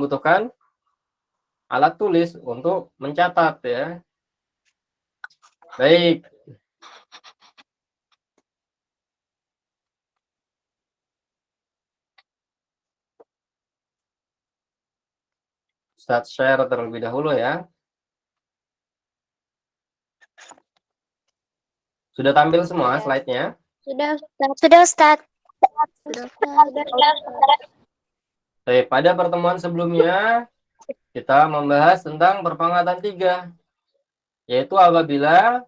membutuhkan alat tulis untuk mencatat ya. Baik. Start share terlebih dahulu ya. Sudah tampil semua slide-nya? Sudah, Ustaz. Baik, pada pertemuan sebelumnya kita membahas tentang perpangkatan 3, yaitu apabila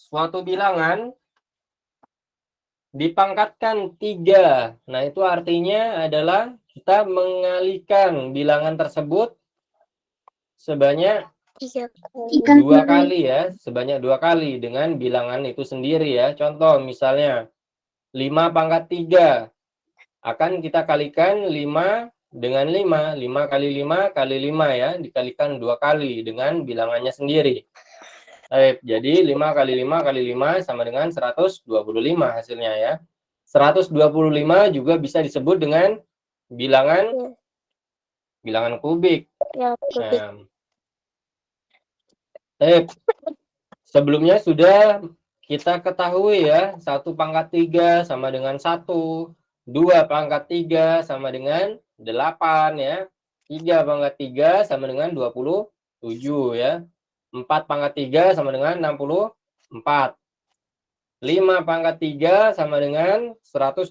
suatu bilangan dipangkatkan 3. Nah, itu artinya adalah kita mengalihkan bilangan tersebut sebanyak 2 kali ya, sebanyak 2 kali dengan bilangan itu sendiri ya. Contoh misalnya 5 pangkat 3 akan kita kalikan 5 dengan 5. 5 kali 5 kali 5 ya, dikalikan 2 kali dengan bilangannya sendiri. Baik, jadi 5 kali 5 kali 5 sama dengan 125 hasilnya ya. 125 juga bisa disebut dengan bilangan kubik. Nah, sebelumnya sudah kita ketahui ya, 1 pangkat 3 sama dengan 1, 2 pangkat 3 sama dengan 8 ya, 3 pangkat 3 sama dengan 27 ya, 4 pangkat 3 sama dengan 64, 5 pangkat 3 sama dengan 125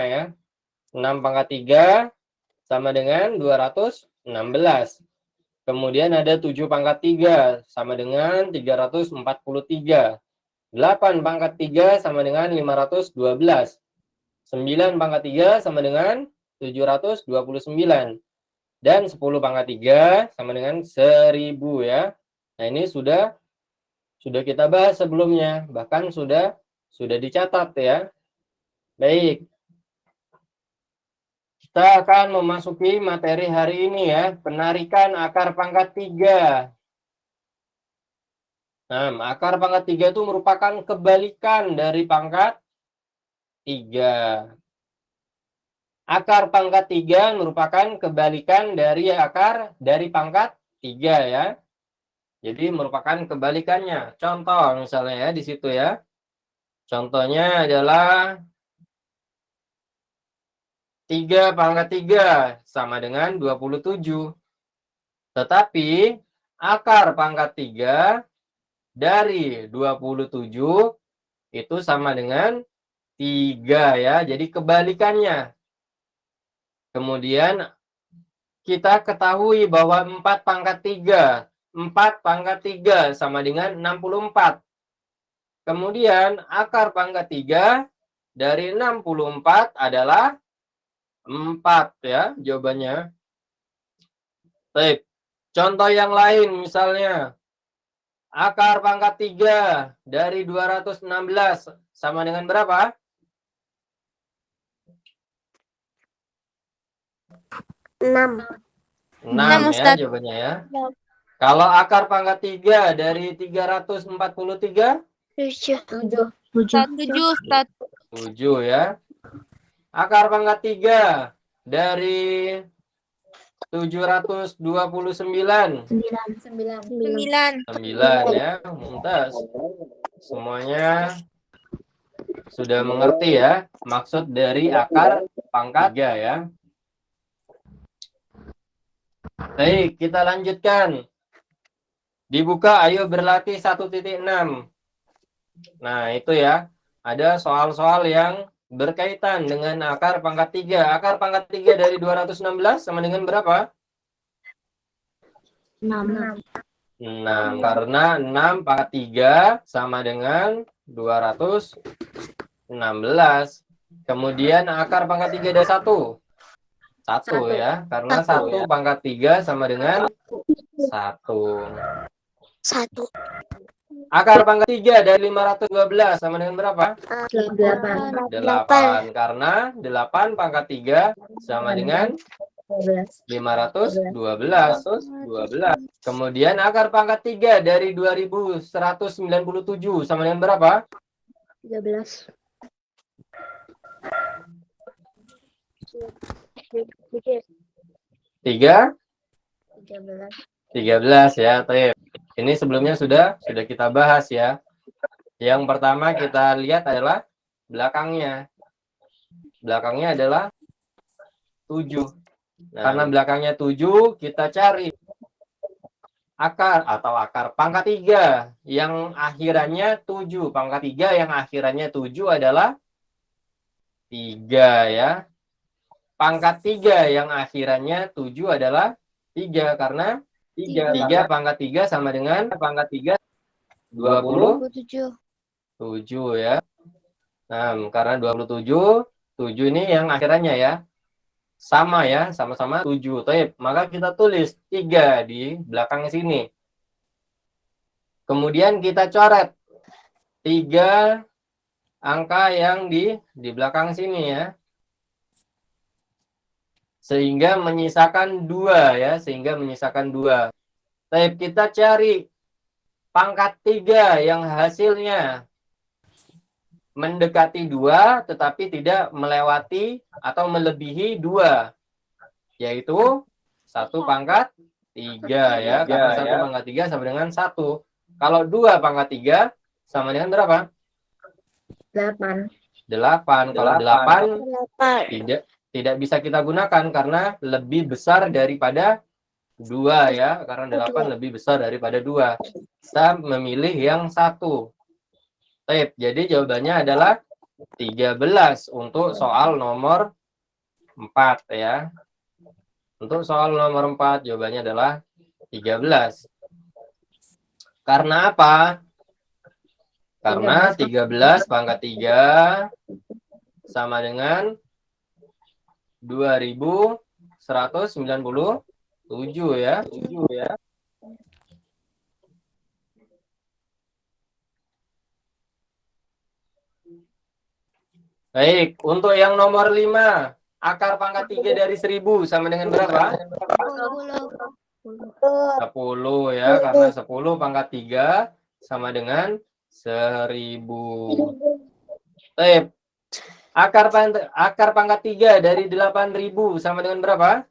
ya, 6 pangkat 3 sama dengan 216. Kemudian ada 7 pangkat 3 sama dengan 343. 8 pangkat 3 sama dengan 512. 9 pangkat 3 sama dengan 729. Dan 10 pangkat 3 sama dengan 1000 ya. Nah, ini sudah kita bahas sebelumnya, bahkan sudah dicatat ya. Baik. Kita akan memasuki materi hari ini ya, penarikan akar pangkat 3. Nah, akar pangkat 3 itu merupakan kebalikan dari pangkat 3. Akar pangkat 3 merupakan kebalikan dari akar dari pangkat 3 ya. Jadi merupakan kebalikannya. Contoh misalnya ya di situ ya. Contohnya adalah 3 pangkat 3 sama dengan 27. Tetapi akar pangkat 3 dari 27 itu sama dengan 3 ya. Jadi kebalikannya. Kemudian kita ketahui bahwa 4 pangkat 3. 4 pangkat 3 sama dengan 64. Kemudian akar pangkat 3 dari 64 adalah 4 ya jawabannya. Baik. Contoh yang lain misalnya akar pangkat 3 dari 216 sama dengan berapa? 6. 6 ya jawabannya ya. Kalau akar pangkat 3 dari 343? 7. 7 ya. Akar pangkat 3 dari 729? 9 ya. Mumtaz. Semuanya sudah mengerti ya maksud dari akar pangkat 3 ya. Baik, kita lanjutkan. Dibuka, ayo berlatih 1.6. Nah, itu ya. Ada soal-soal yang berkaitan dengan akar pangkat 3. Akar pangkat 3 dari 216 sama dengan berapa? 6. 6. Karena 6 pangkat 3 sama dengan 216. Kemudian akar pangkat 3 dari 1. 1 ya. Karena 1 pangkat 3 sama dengan 1. 1. Akar pangkat 3 dari 512 sama dengan berapa? 8. 8. Karena 8 pangkat 3 sama dengan 512. Kemudian akar pangkat 3 dari 2197 sama dengan berapa? 13. 3? 13. 13 ya. Ini sebelumnya sudah kita bahas ya. Yang pertama kita lihat adalah belakangnya. Belakangnya adalah 7. Nah, karena belakangnya 7, kita cari akar pangkat 3 yang akhirannya 7. Pangkat 3 yang akhirannya 7 adalah 3 ya. Pangkat 3 yang akhirannya 7 adalah 3 karena 3 pangkat 3 sama dengan pangkat 3 27 ya. Nah, karena 27 ini yang akhirannya ya. Sama ya, sama-sama 7. Maka kita tulis 3 di belakang sini. Kemudian kita coret 3 angka yang di belakang sini ya. Sehingga menyisakan 2 ya, kita cari pangkat 3 yang hasilnya mendekati 2 tetapi tidak melewati atau melebihi 2, yaitu 1 pangkat 3 ya, karena 1 pangkat 3 sama dengan 1. Kalau 2 pangkat 3 sama dengan berapa? 8. 8. Kalau 8 tidak bisa kita gunakan karena lebih besar daripada 2 ya, karena 8 lebih besar daripada 2. Kita memilih yang 1. Jadi jawabannya adalah 13 untuk soal nomor 4 ya. Untuk soal nomor 4 jawabannya adalah 13. Karena apa? Karena 13 pangkat 3 sama dengan 2197 ya. Baik, untuk yang nomor 5, akar pangkat 3 dari 1000 sama dengan berapa? 10 ya, karena 10 pangkat 3 sama dengan 1000. Akar pangkat 3 dari 8000 sama dengan berapa?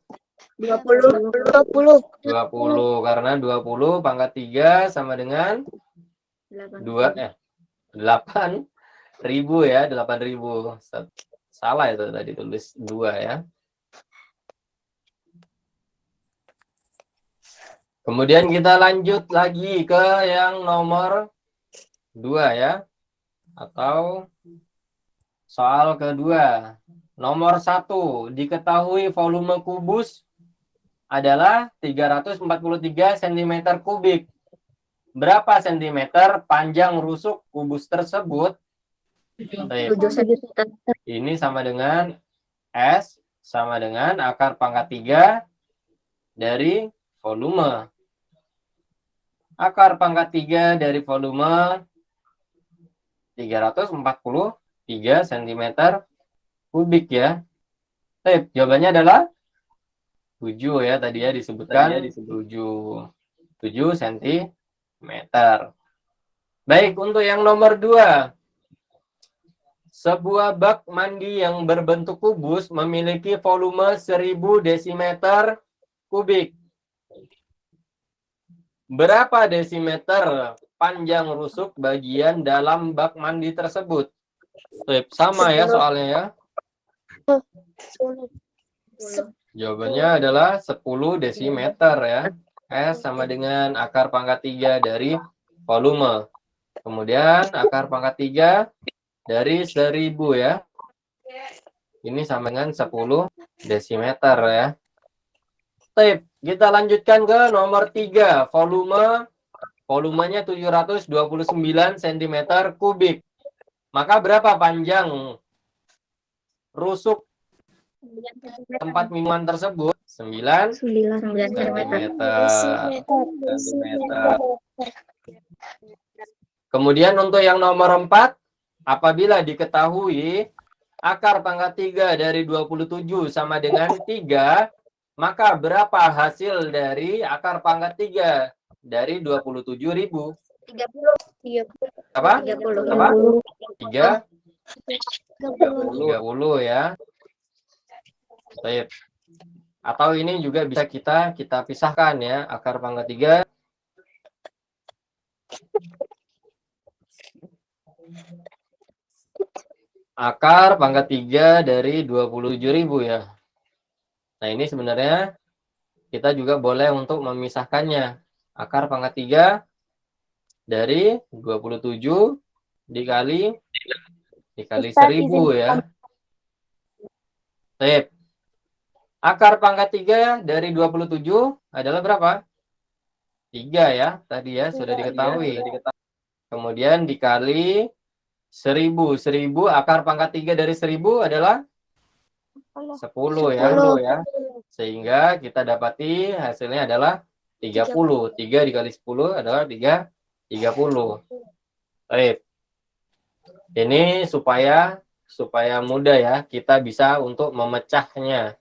20. 20, karena 20 pangkat 3 sama dengan 8.000 ya, 8.000. Salah itu tadi tulis 2 ya. Kemudian kita lanjut lagi ke yang nomor 2 ya. Atau soal kedua. Nomor 1, diketahui volume kubus adalah 343 cm kubik. Berapa sentimeter panjang rusuk kubus tersebut? 7 cm. Ini sama dengan S sama dengan akar pangkat 3 dari volume. Akar pangkat 3 dari volume 343 cm kubik ya. Jawabannya adalah 7 ya, tadi ya disebutkan 7 cm. Baik, untuk yang nomor 2. Sebuah bak mandi yang berbentuk kubus memiliki volume 1000 desimeter kubik. Berapa desimeter panjang rusuk bagian dalam bak mandi tersebut? Sama ya soalnya ya. Jawabannya adalah 10 desimeter ya. S sama dengan akar pangkat 3 dari volume. Kemudian akar pangkat 3 dari 1000 ya. Ini sama dengan 10 desimeter ya. Kita lanjutkan ke nomor 3. Volumenya 729 cm kubik. Maka berapa panjang rusuk tempat minuman tersebut? 9 cm. Kemudian untuk yang nomor 4, apabila diketahui akar pangkat 3 dari 27 sama dengan 3, maka berapa hasil dari akar pangkat 3 dari 27.000? 30. Apa? 30. 30 ya. Baik. Atau ini juga bisa kita pisahkan ya, akar pangkat 3 akar pangkat 3 dari 27.000 ya. Nah, ini sebenarnya kita juga boleh untuk memisahkannya. Akar pangkat 3 dari 27 dikali 1.000 ya. Sip. Akar pangkat 3 dari 27 adalah berapa? 3 ya, tadi ya, sudah diketahui. Kemudian dikali 1.000. 1.000 akar pangkat 3 dari 1.000 adalah 10 ya. Sehingga kita dapati hasilnya adalah 30. 3 dikali 10 adalah 30. Baik. Ini supaya mudah ya, kita bisa untuk memecahnya.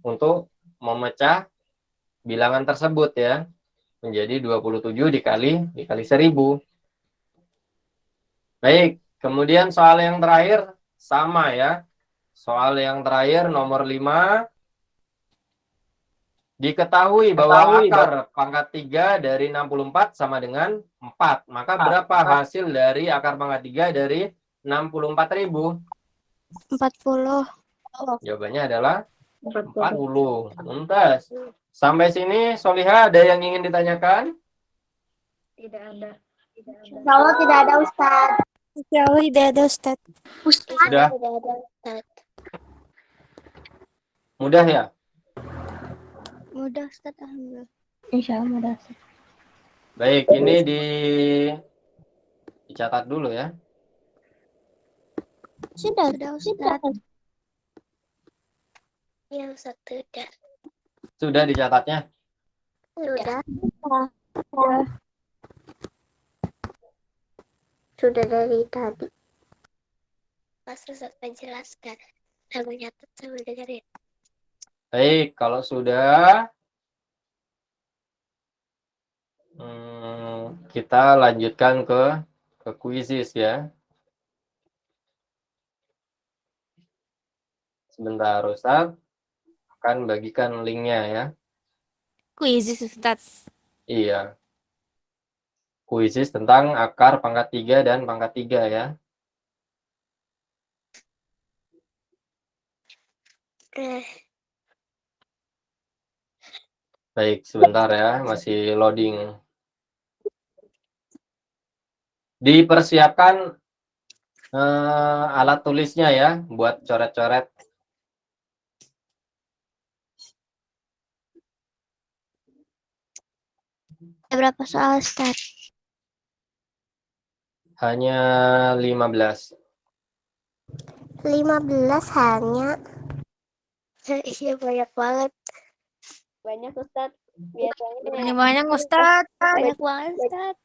Untuk memecah bilangan tersebut ya, menjadi 27 dikali 1.000. Baik, kemudian soal yang terakhir sama ya. Soal yang terakhir nomor 5. Diketahui bahwa akar pangkat 3 dari 64 sama dengan 4. Maka berapa hasil dari akar pangkat 3 dari 64.000? 40. Jawabannya adalah 40. Tuntas. Sampai sini, Soliha, ada yang ingin ditanyakan? Tidak ada. Kalau tidak ada Ustaz. Insya Allah tidak ada Ustaz. Sudah. Tidak ada Ustaz. Mudah ya? Mudah Ustaz, alhamdulillah. Insya Allah mudah Ustaz. Baik, ini dicatat dulu ya. Sudah Ustaz. Ya Ustaz, tidak. Sudah dicatatnya? Sudah. Sudah dari tadi. Pas Ustaz menjelaskan. Sambil nyatet, sambil dengerin. Baik, kalau sudah, kita lanjutkan ke kuisis ya. Sebentar, Ustaz akan bagikan linknya ya. Kuisis Ustaz. Iya. Kuisis tentang akar pangkat 3 dan pangkat 3 ya. Baik, sebentar ya, masih loading. Dipersiapkan alat tulisnya ya, buat coret-coret. Berapa soal Ustaz? Hanya 15. 15 hanya. Iya, banyak banget. Banyak Ustaz. Biasanya Banyak Ustaz. Banyak banget Ustaz.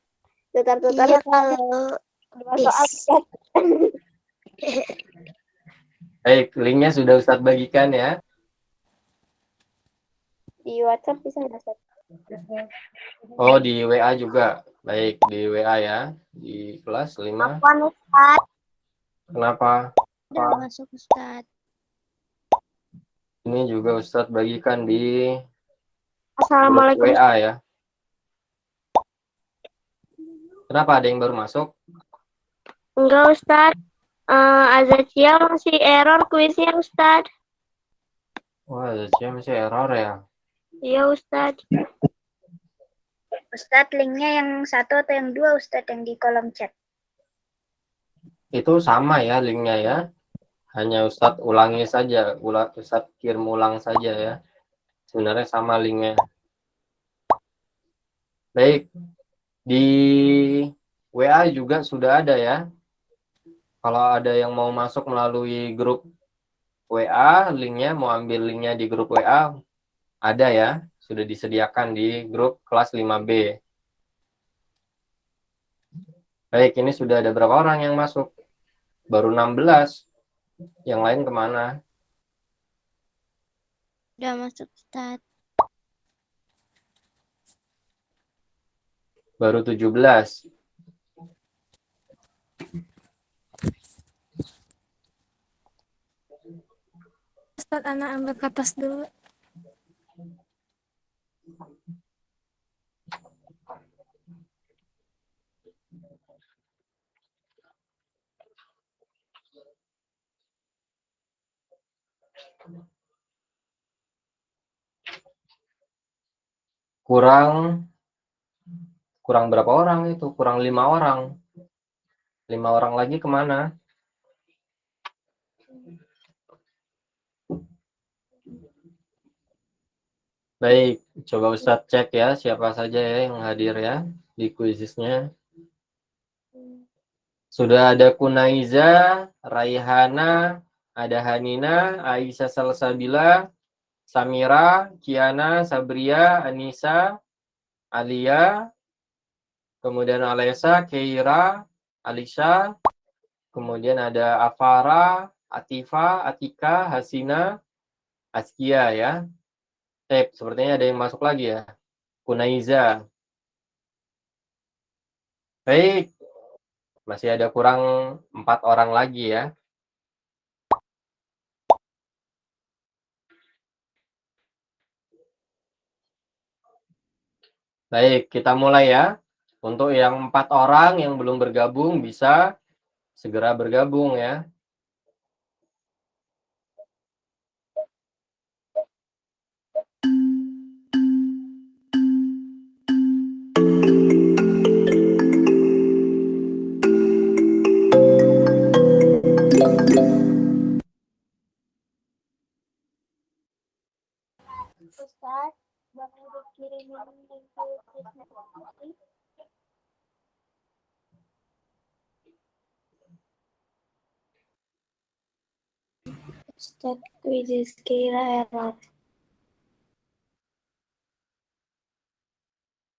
tutar-tutar. Iya, kalau soal Baik, linknya sudah Ustadz bagikan ya. di WhatsApp bisa nggak Ustaz? Oh, di WA juga. Baik, di WA ya. Di kelas 5. Ustaz. Kenapa? Udah masuk Ustaz. Ini juga Ustadz bagikan di grup Assalamualaikum. WA ya. Kenapa, ada yang baru masuk? Enggak Ustaz. Azacia masih error kuisnya Ustaz. Wah, masih error ya. Iya Ustaz. Ustaz, linknya yang 1 atau yang 2 Ustaz yang di kolom chat? Itu sama ya linknya ya. Hanya Ustadz ulangi saja. Ustadz kirim ulang saja ya. Sebenarnya sama linknya. Baik. Di WA juga sudah ada ya. Kalau ada yang mau masuk melalui grup WA, linknya mau ambil linknya di grup WA, ada ya. Sudah disediakan di grup kelas 5B. Baik, ini sudah ada berapa orang yang masuk? Baru 16. Yang lain kemana? Udah masuk Ustaz. Baru 17. Ustaz, anak ambil kertas dulu. Kurang berapa orang itu? Kurang 5 orang. 5 orang lagi kemana? Baik, coba Ustadz cek ya siapa saja ya yang hadir ya di kuisisnya. Sudah ada Kunaiza, Raihana, ada Hanina, Aisyah Salsabila, Samira, Kiana, Sabria, Anissa, Alia, kemudian Alesa, Keira, Alisha, kemudian ada Afara, Atifa, Atika, Hasina, Askia ya. Sepertinya ada yang masuk lagi ya. Kunaiza. Baik, masih ada kurang 4 orang lagi ya. Baik, kita mulai ya. Untuk yang 4 orang yang belum bergabung bisa segera bergabung ya. Ustaz, Bapak udah kirimin link ke Facebook. Ustaz, quiz kira error.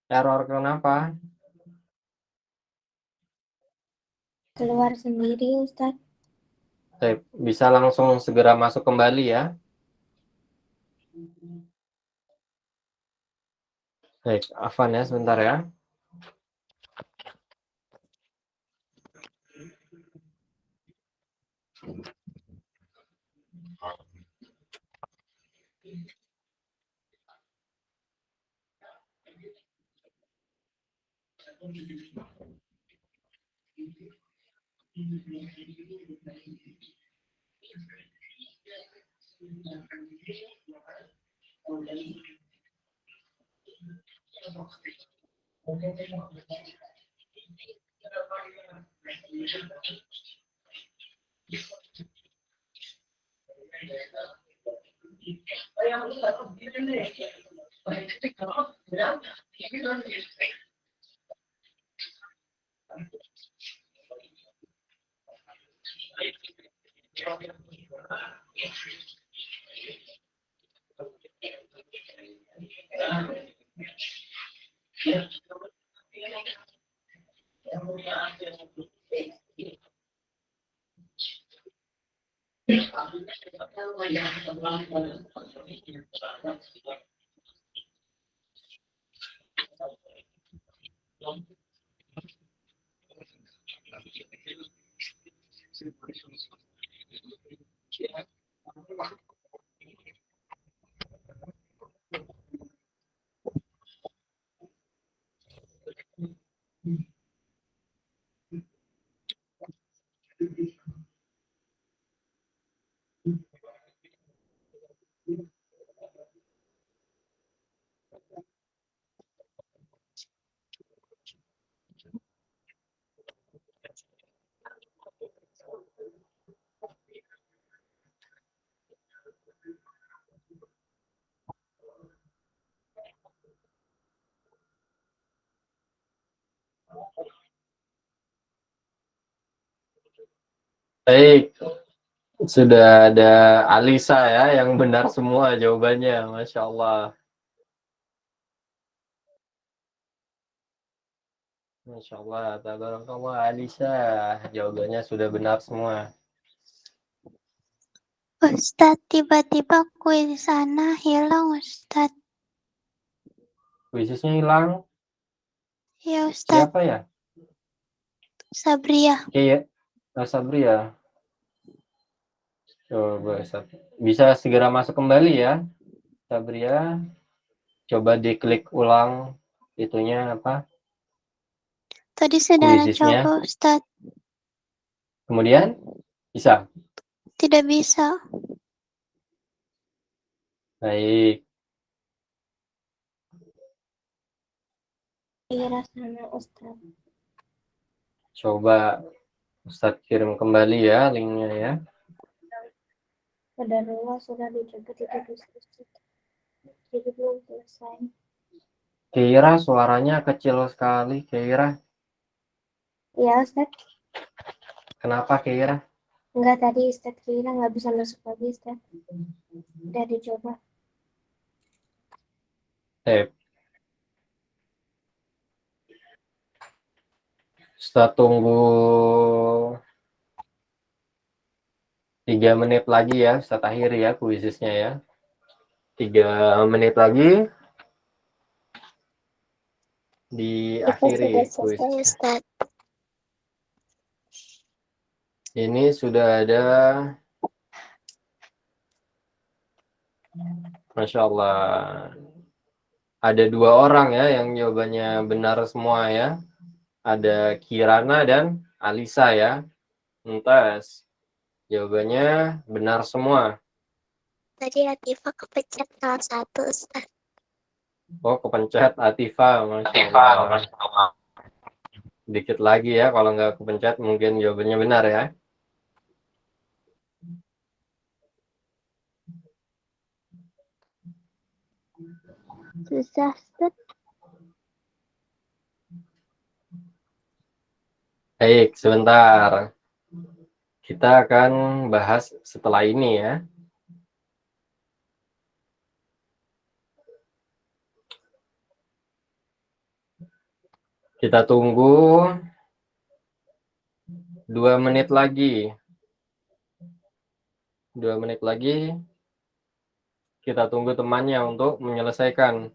Error kenapa? Keluar sendiri, Ustaz. Bisa langsung segera masuk kembali ya. Baik, Afan ya sebentar ya. Baik, sudah ada Alisa ya yang benar semua jawabannya, Masya Allah. Masya Allah, tabarakallah Alisa, jawabannya sudah benar semua. Ustaz, tiba-tiba kuis sana hilang, Ustaz. Kuisisnya hilang. Ya, Ustaz. Siapa ya? Sabria. Oke ya, Sabri ya. Coba bisa segera masuk kembali ya, Sabria. Coba diklik ulang itunya apa? Tadi sudah Kuisisnya. coba, Ustaz. Kemudian bisa. Tidak bisa. Baik. Kira sama Ustaz. Coba Ustadz kirim kembali ya linknya ya. Qadarullah sudah dicoba tidak bisa Ustaz. Jadi belum selesai. Kira suaranya kecil sekali, Kira. Ya Ustaz. Kenapa Kira? Enggak, tadi Ustaz kira nggak bisa masuk lagi Ustaz. Udah dicoba. Ustadz tunggu 3 menit lagi ya, Ustadz akhir ya kuisisnya ya. 3 menit lagi diakhiri kuis. Ustaz. Ini sudah ada, Masya Allah, ada 2 orang ya yang jawabannya benar semua ya. Ada Kirana dan Alisa ya. Entas, jawabannya benar semua. Tadi Atifah kepencet salah satu Ustaz. Oh, kepencet Atifah, Masya Allah. Dikit lagi ya, kalau nggak kepencet mungkin jawabannya benar ya. Susah Ustaz. Baik, sebentar. Kita akan bahas setelah ini ya. Kita tunggu 2 menit lagi. 2 menit lagi. Kita tunggu temannya untuk menyelesaikan.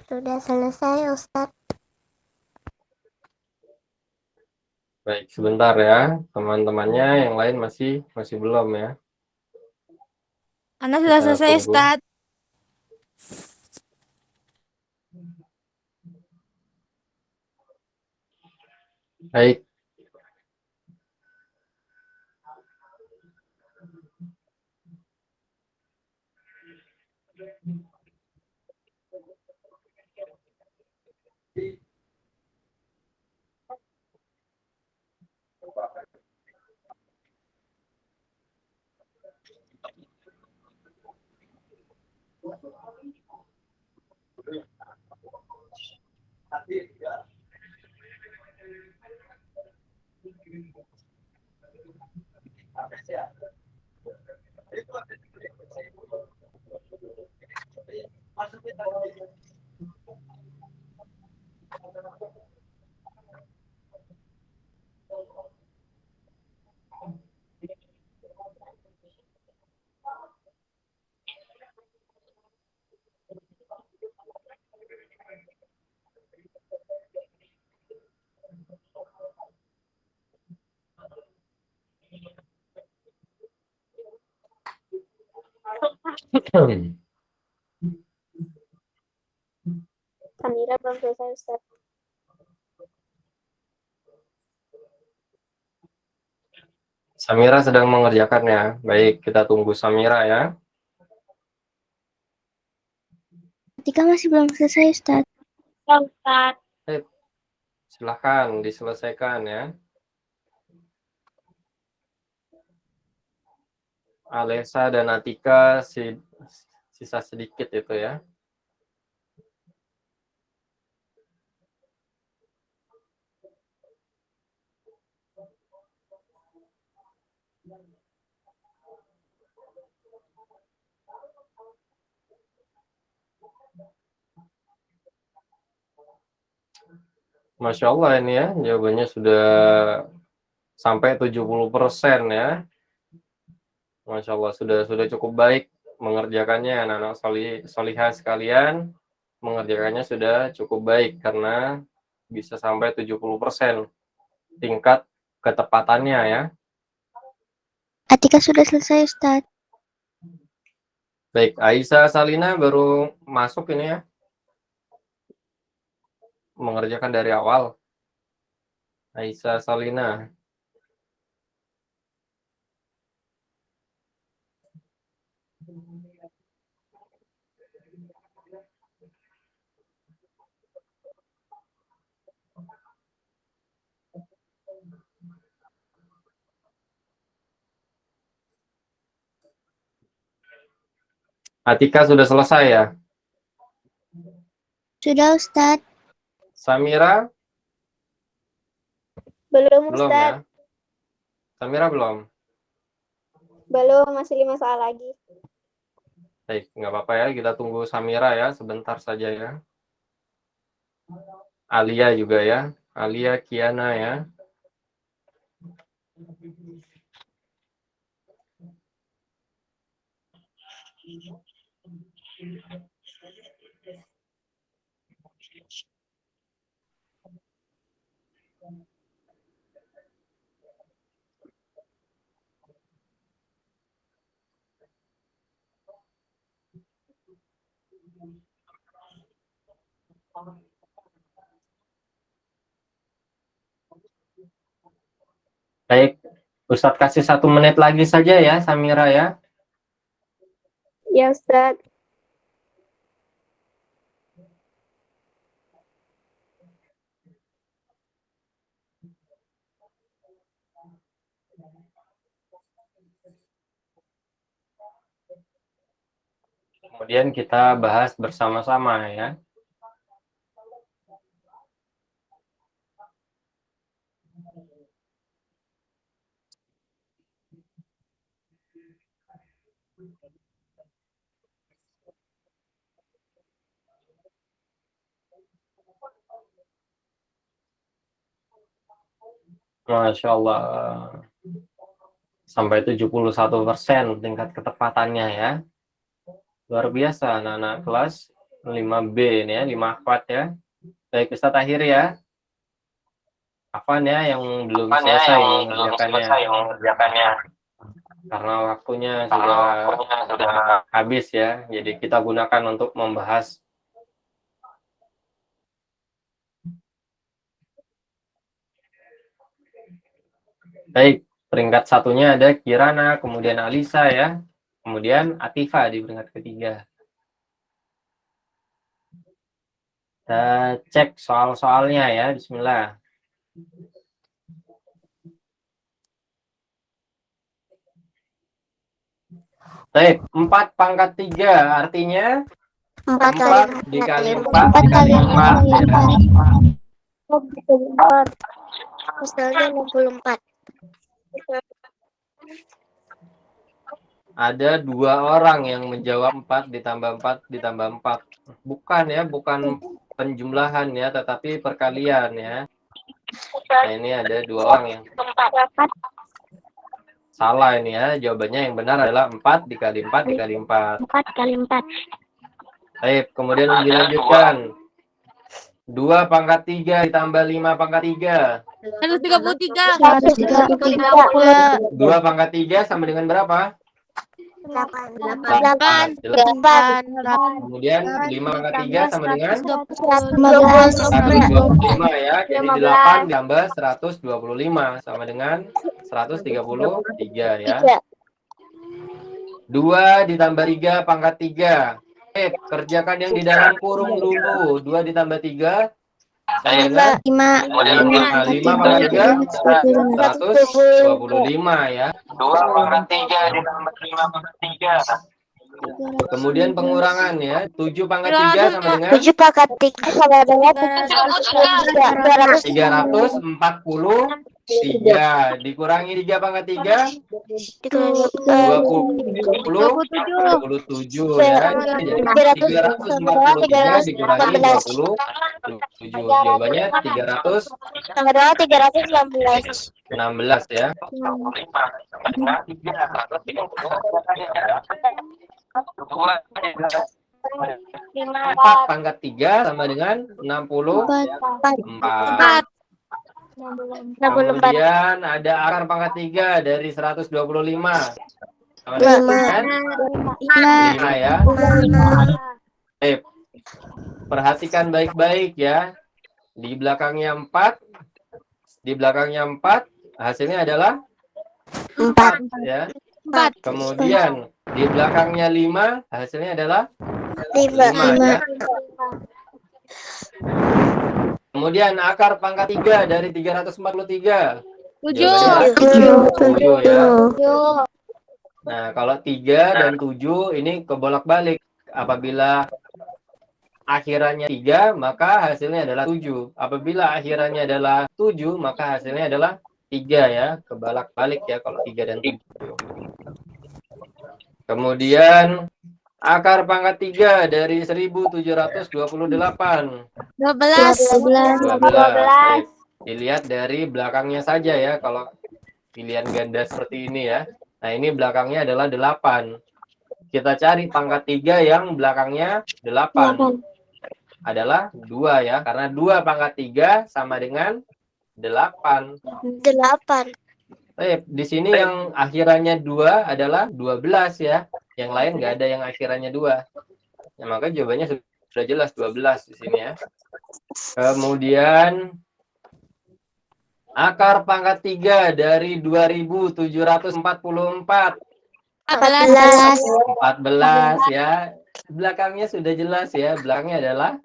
Sudah selesai Ustaz. Baik, sebentar ya. Teman-temannya yang lain masih belum ya. Ana sudah Kita selesai, tunggu. Ustaz. Baik. Samira belum selesai Ustaz. Samira sedang mengerjakannya. Baik, kita tunggu Samira ya. Atika masih belum selesai Ustaz. Ustaz. Silahkan diselesaikan ya. Alessa dan Atika sisa sedikit itu ya. Masya Allah ini ya, jawabannya sudah sampai 70% ya. Masya Allah, sudah cukup baik mengerjakannya, anak-anak solihah sekalian. Mengerjakannya sudah cukup baik karena bisa sampai 70% tingkat ketepatannya ya. Atika sudah selesai Ustaz. Baik, Aisyah Salina baru masuk ini ya. Mengerjakan dari awal. Aisyah Salina. Atika sudah selesai ya? Sudah Ustadz. Samira? Belum Belum ya? Ustadz. Samira belum? Belum, masih 5 soal lagi. Baik, nggak apa-apa ya. Kita tunggu Samira ya, sebentar saja ya. Alia juga ya. Alia, Kiana ya. Baik, Ustadz kasih 1 menit lagi saja ya, Samira ya. Ya Ustadz. Kemudian kita bahas bersama-sama ya. Masya Allah. Sampai 71% tingkat ketepatannya ya. Luar biasa anak-anak kelas 5B ini ya, 5 akhwat ya. Baik, Ustadz akhir ya. Afan ya yang belum selesai mengerjakannya. Karena waktunya sudah habis ya. Jadi kita gunakan untuk membahas. Baik, peringkat satunya ada Kirana, kemudian Alisa ya. Kemudian Atifa di peringkat ketiga. Kita cek soal-soalnya ya, bismillah. Baik, 4 pangkat 3 artinya 4 dikali 4 dikali 4. Ustaznya 64. Ada 2 orang yang menjawab 4 ditambah 4 ditambah 4. Bukan ya, bukan penjumlahan ya, tetapi perkalian ya. Nah, ini ada 2 orang yang salah ini ya. Jawabannya yang benar adalah 4 dikali 4 dikali 4. 4 kali 4. Baik, kemudian dilanjutkan. 2 pangkat 3 ditambah 5 pangkat 3. 133. 2 pangkat 3 sama dengan berapa? 8. 8. Kemudian 5 pangkat 3 sama dengan 125 ya. Jadi 8 ditambah 125 sama dengan 133 ya. 2 ditambah 3 pangkat 3. Kerjakan yang di dalam kurung dulu. 2 ditambah 3 sama dengan 5 pangkat 3 125 ya. 2 pangkat 3 ditambah 5 pangkat 3. Kemudian pengurangan ya. 7 pangkat 3 sama dengan 7 pangkat 3 sama dengan 343. Dikurangi 3 pangkat 3 27 ya. Jadi 343 dikurangi 27. Jawabannya 316 ya. 4 pangkat 3 sama dengan 64. Kemudian ada akar pangkat 3 dari 125. Sama dengan 5. 5 ya. Baik. Perhatikan baik-baik ya. Di belakangnya 4. Di belakangnya 4. Hasilnya adalah 4 ya. 4. Kemudian di belakangnya 5. Hasilnya adalah 5. 5 ya. Kemudian akar pangkat 3 dari 343. 7. Jawabannya 7 ya. 7. Nah, kalau 3 dan 7 ini kebolak-balik. Apabila akhirannya 3, maka hasilnya adalah 7. Apabila akhirannya adalah 7, maka hasilnya adalah 3 ya. Kebolak-balik ya kalau 3 dan 7. Kemudian akar pangkat 3 dari 1728. 12. 12. Dilihat dari belakangnya saja ya, kalau pilihan ganda seperti ini ya. Nah, ini belakangnya adalah 8. Kita cari pangkat 3 yang belakangnya 8. Adalah 2 ya, karena 2 pangkat 3 sama dengan 8. 8. Di sini yang akhirannya 2 adalah 12 ya. Yang lain nggak ada yang akhirannya 2. Ya, maka jawabannya sudah jelas 12 di sini ya. Kemudian akar pangkat 3 dari 2744. 14 ya. Belakangnya sudah jelas ya. Belakangnya adalah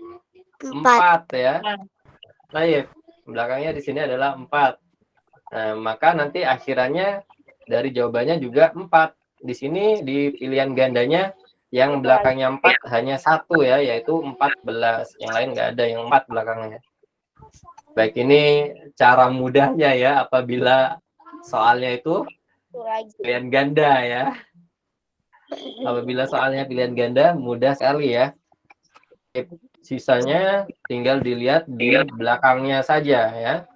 4 ya. Baik. Belakangnya di sini adalah 4. Nah, maka nanti akhirannya dari jawabannya juga 4. Di sini di pilihan gandanya yang belakangnya 4 hanya 1 ya, yaitu 14. Yang lain nggak ada yang 4 belakangnya. Baik, ini cara mudahnya ya apabila soalnya itu pilihan ganda ya. Apabila soalnya pilihan ganda mudah sekali ya. Sisanya tinggal dilihat di belakangnya saja ya.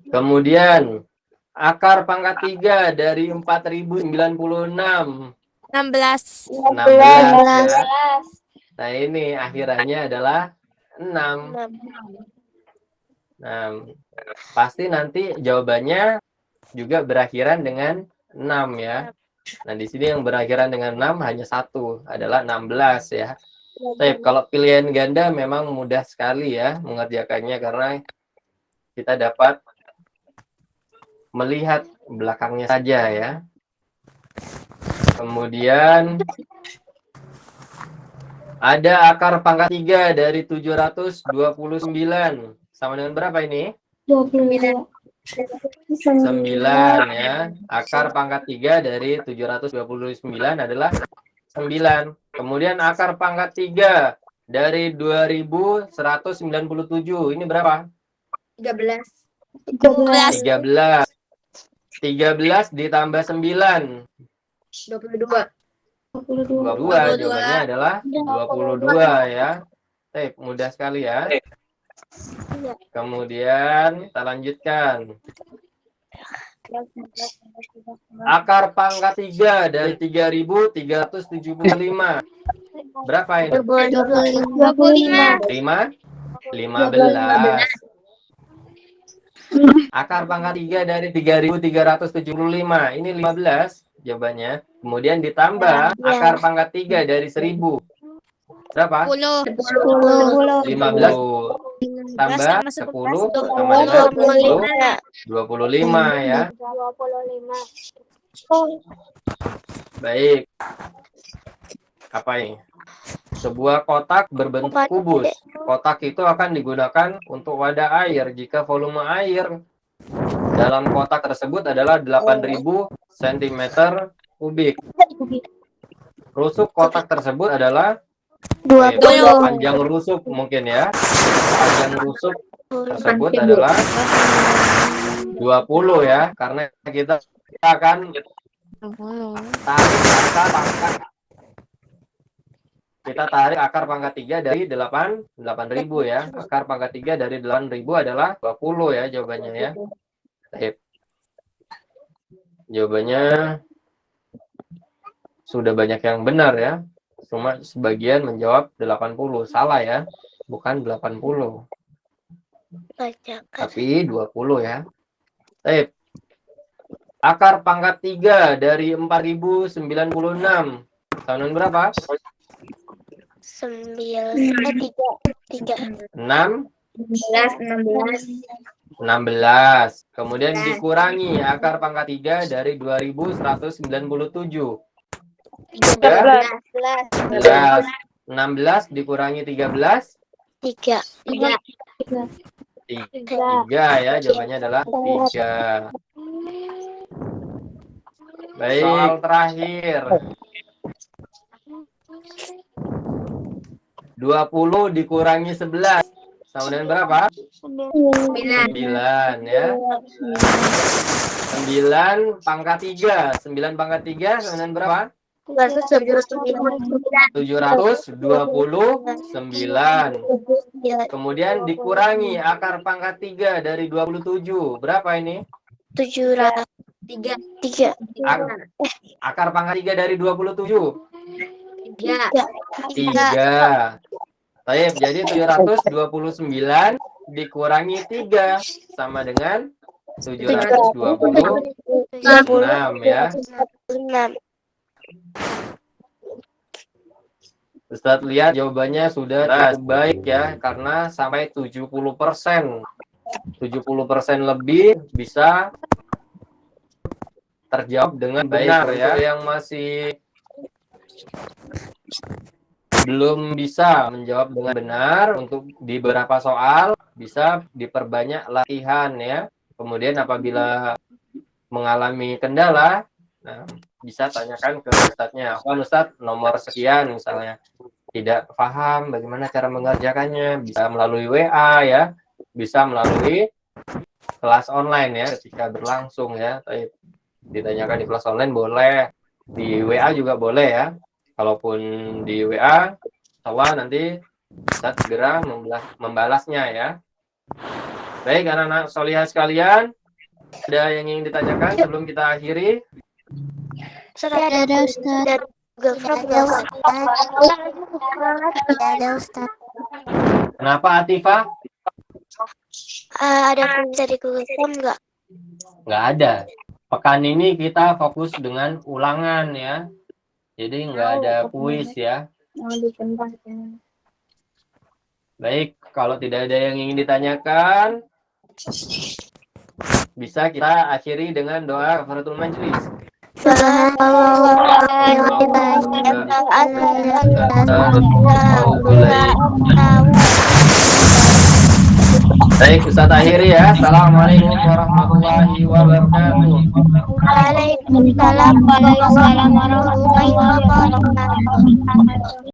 Kemudian akar pangkat 3 dari 4096. 16. 16 ya. Nah, ini akhirannya adalah 6. Nah, pasti nanti jawabannya juga berakhiran dengan 6 ya. Nah, di sini yang berakhiran dengan 6 hanya 1, adalah 16 ya. Tapi kalau pilihan ganda memang mudah sekali ya mengerjakannya, karena kita dapat melihat belakangnya saja ya. Kemudian ada akar pangkat 3 dari 729. Sama dengan berapa ini? 29. 9 ya. Akar pangkat 3 dari 729 adalah 9. Kemudian akar pangkat 3 dari 2197. Ini berapa? 13. 13. 13 ditambah 9. 22. 22. Jawabannya adalah 22 ya. Mudah sekali ya. Kemudian kita lanjutkan. Akar pangkat 3 dari 3375. Berapa ini? 25. 15. Akar pangkat 3 dari 3375. Ini 15 jawabannya. Kemudian ditambah akar pangkat 3 dari 1000. Berapa? 10. 15. Tambah 10 sama dengan 25 ya. 25. Baik. Apa ini? Sebuah kotak berbentuk kubus. Kotak itu akan digunakan untuk wadah air jika volume air dalam kotak tersebut adalah 8.000 cm kubik. Rusuk kotak tersebut adalah panjang rusuk mungkin ya. Panjang rusuk tersebut adalah 20 ya, karena kita akan tarik pangkat. Kita tarik akar pangkat 3 dari 8.000 ya. Akar pangkat 3 dari 8.000 adalah 20 ya jawabannya ya. Jawabannya sudah banyak yang benar ya. Cuma sebagian menjawab 80. Salah ya. Bukan 80. Tapi 20 ya. Akar pangkat 3 dari 4096 sama dengan berapa? 3. 6 16. Kemudian dikurangi akar pangkat 3 dari 2197. 11. 16 dikurangi 13. 3. 3 ya, jawabannya adalah 3. Baik, soal terakhir. 20 dikurangi 11 sama dengan berapa? 9 ya. 9 pangkat 3. 9 pangkat 3 sama dengan berapa? 729. Kemudian dikurangi akar pangkat 3 dari 27. Berapa ini? 3. Akar pangkat 3 dari 27. 3. 3. Baik, jadi 729 dikurangi 3 sama dengan 726 ya. Ustadz lihat jawabannya sudah cukup baik ya, karena sampai 70%. 70% lebih bisa terjawab dengan benar ya. Yang masih belum bisa menjawab dengan benar, untuk di beberapa soal bisa diperbanyak latihan ya. Kemudian apabila mengalami kendala, nah, bisa tanyakan ke ustadznya. Ustadz, nomor sekian misalnya tidak paham bagaimana cara mengerjakannya, bisa melalui WA ya, bisa melalui kelas online ya ketika berlangsung ya. Ditanyakan di kelas online boleh, di WA juga boleh ya. Kalaupun di WA, Allah nanti bisa segera membalasnya ya. Baik, anak-anak solihah sekalian, ada yang ingin ditanyakan sebelum kita akhiri? Ada Ustaz. Kenapa Atifah? Ada yang bisa di Google Form nggak? Nggak ada. Pekan ini kita fokus dengan ulangan ya. Jadi nggak ada kuis ya. Baik, kalau tidak ada yang ingin ditanyakan, bisa kita akhiri dengan doa kafaratul majlis. Baik, Ustaz akhiri ya. Assalamualaikum warahmatullahi wabarakatuh. Waalaikumsalam warahmatullahi wabarakatuh.